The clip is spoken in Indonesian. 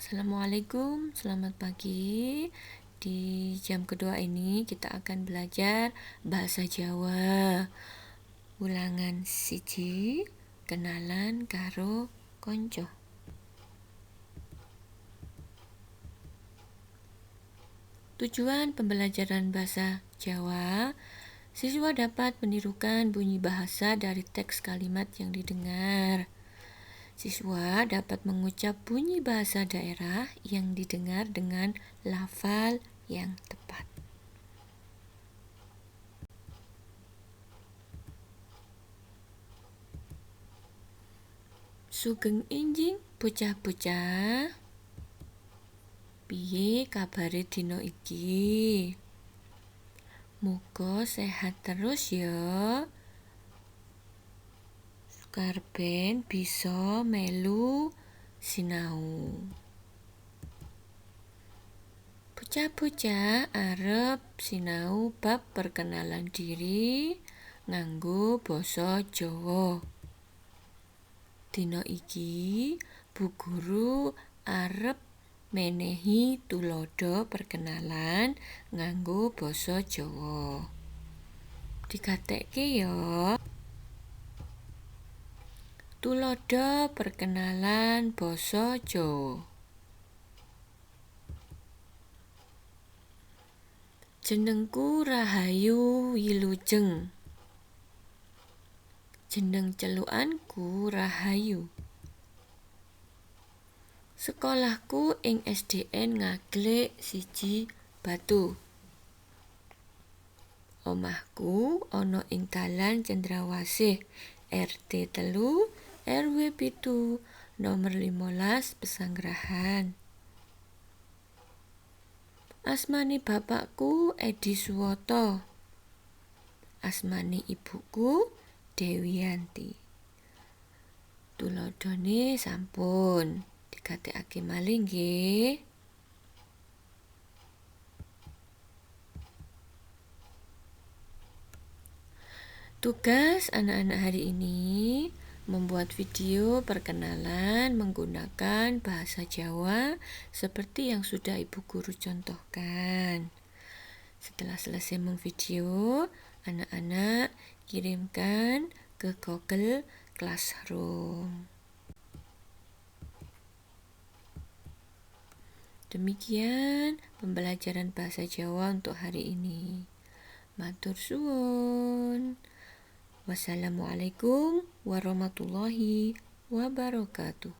Assalamualaikum, selamat pagi. Di jam kedua ini kita akan belajar bahasa Jawa. Ulangan siji, kenalan karo konco. Tujuan pembelajaran bahasa Jawa, siswa dapat menirukan bunyi bahasa dari teks kalimat yang didengar. Siswa dapat mengucap bunyi bahasa daerah yang didengar dengan lafal yang tepat. Sugeng enjing bocah-bocah. Piye kabare dina iki? Muga sehat terus ya. Karben bisa melu sinau. Bocah-bocah arep sinau bab perkenalan diri nganggo basa Jawa. Dina iki Bu Guru arep menehi tulodo perkenalan nganggo basa Jawa. Digatekke ya. Tulodo perkenalan basa Jawa. Jenengku Rahayu Wilujeng. Jeneng celukanku Rahayu. Sekolahku ing SDN Ngaglik 1 Batu. Omahku ana ing Dalan Cendrawasih RT 3 RW 7 nomor 15 Pesanggerahan. Asmane bapakku Edi Suwoto. Asmane ibuku Dewiyanti. Tulodone sampun digatekake malih nggih. Tugas anak-anak hari ini membuat video perkenalan menggunakan bahasa Jawa seperti yang sudah Ibu Guru contohkan. Setelah selesai memvideo, anak-anak kirimkan ke Google Classroom. Demikian pembelajaran bahasa Jawa untuk hari ini. Matur suwun. Wassalamualaikum warahmatullahi wabarakatuh.